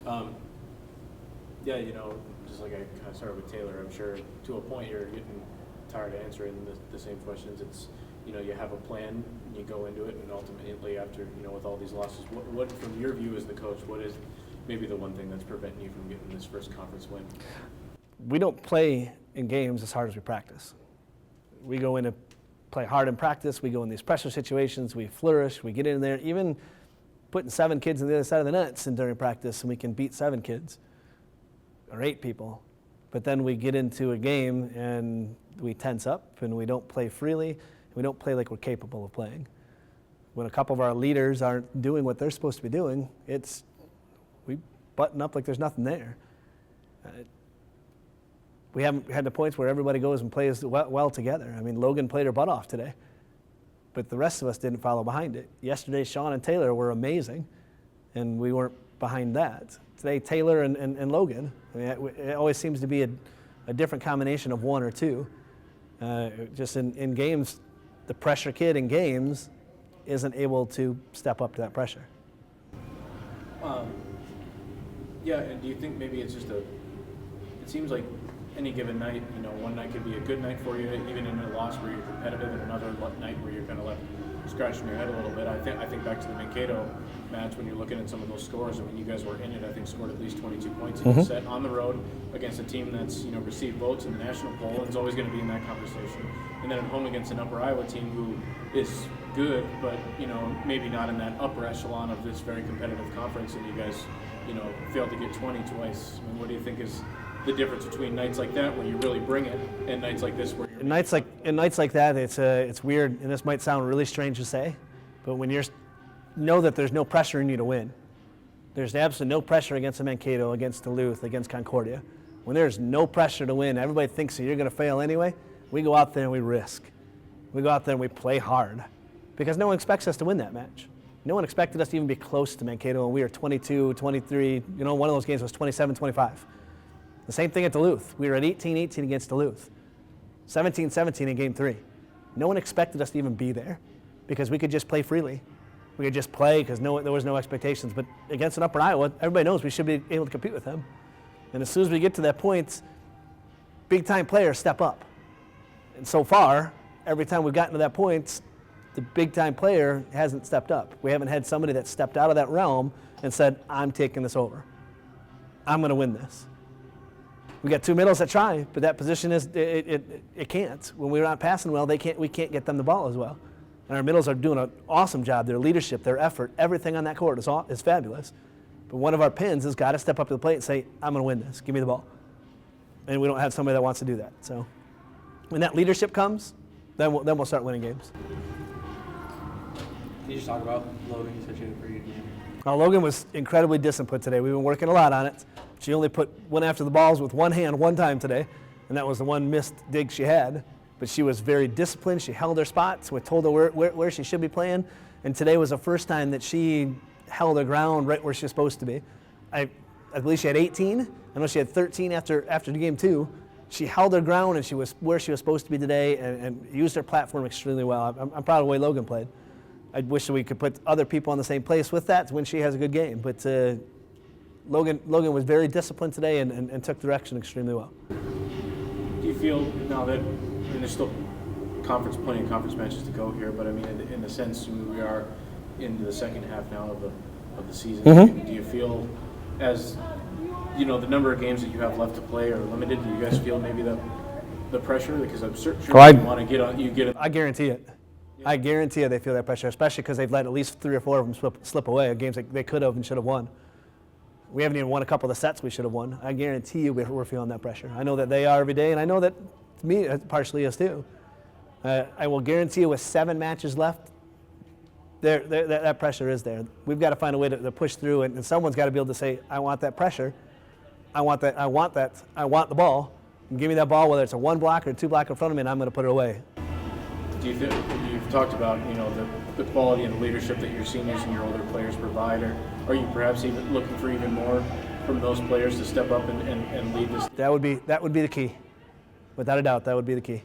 Yeah, just like I kind of started with Taylor, I'm sure to a point you're getting tired of answering the same questions. It's, you have a plan, you go into it, and ultimately after, with all these losses, what from your view as the coach, what is maybe the one thing that's preventing you from getting this first conference win? We don't play in games as hard as we practice. We go in to play hard in practice, we go in these pressure situations, we flourish, we get in there, even putting 7 kids on the other side of the nets and during practice, and we can beat 7 kids or 8 people. But then we get into a game and we tense up and we don't play freely. We don't play like we're capable of playing. When a couple of our leaders aren't doing what they're supposed to be doing, we button up like there's nothing there. We haven't had the points where everybody goes and plays well together. I mean, Logan played her butt off today, but the rest of us didn't follow behind it. Yesterday, Sean and Taylor were amazing, and we weren't behind that. Today, Taylor and Logan, I mean, it always seems to be a different combination of one or two. Just in games, the pressure kid in games isn't able to step up to that pressure. Yeah, and do you think maybe it's just it seems like any given night, one night could be a good night for you, even in a loss where you're competitive, and another night where you're kind of left scratching your head a little bit. I think back to the Mankato match when you're looking at some of those scores, and when you guys were in it, I think scored at least 22 points in the set on the road against a team that's received votes in the national poll and is always going to be in that conversation. And then at home against an Upper Iowa team who is good, but maybe not in that upper echelon of this very competitive conference, and you guys failed to get 20 twice. I mean, what do you think is the difference between nights like that where you really bring it and nights like this where in nights like that, it's weird, and this might sound really strange to say, but when you know that there's no pressure in you to win, there's absolutely no pressure against Mankato, against Duluth, against Concordia. When there's no pressure to win, everybody thinks that you're going to fail anyway. We go out there and we risk. We go out there and we play hard because no one expects us to win that match. No one expected us to even be close to Mankato, and we were 22, 23. One of those games was 27, 25. The same thing at Duluth. We were at 18-18 against Duluth. 17-17 in game 3. No one expected us to even be there because we could just play freely. We could just play because there was no expectations. But against an Upper Iowa, everybody knows we should be able to compete with them. And as soon as we get to that point, big-time players step up. And so far, every time we've gotten to that point, the big-time player hasn't stepped up. We haven't had somebody that stepped out of that realm and said, I'm taking this over. I'm going to win this. We got 2 middles that try, but that position it can't. When we're not passing well, we can't get them the ball as well. And our middles are doing an awesome job. Their leadership, their effort, everything on that court is fabulous. But one of our pins has got to step up to the plate and say, I'm going to win this. Give me the ball. And we don't have somebody that wants to do that. So when that leadership comes, then we'll start winning games. Can you just talk about Logan? You said she had a pretty good game. Logan was incredibly disciplined today. We've been working a lot on it. She only went after the balls with one hand one time today, and that was the one missed dig she had. But she was very disciplined. She held her spots. We told her where she should be playing, and today was the first time that she held her ground right where she's supposed to be. I believe she had 18. I know she had 13 after game 2. She held her ground, and she was where she was supposed to be today and used her platform extremely well. I'm proud of the way Logan played. I wish that we could put other people in the same place with that when she has a good game. But Logan was very disciplined today and took direction extremely well. Do you feel now that there's still plenty of conference matches to go here, but I mean in the sense we are into the second half now of the season, do you feel as the number of games that you have left to play are limited? Do you guys feel maybe the pressure? Because I'm sure you want to get on. I guarantee it. I guarantee you they feel that pressure, especially because they've let at least 3 or 4 of them slip away, games that they could have and should have won. We haven't even won a couple of the sets we should have won. I guarantee you we're feeling that pressure. I know that they are every day, and I know that me partially is too. I will guarantee you with 7 matches left, that pressure is there. We've got to find a way to push through, and someone's got to be able to say, I want that pressure. I want the ball. And give me that ball, whether it's a 1 block or a 2 block in front of me, and I'm going to put it away. Do you think you've talked about the quality and the leadership that your seniors and your older players provide, or are you perhaps even looking for even more from those players to step up and lead this? That would be the key. Without a doubt, that would be the key.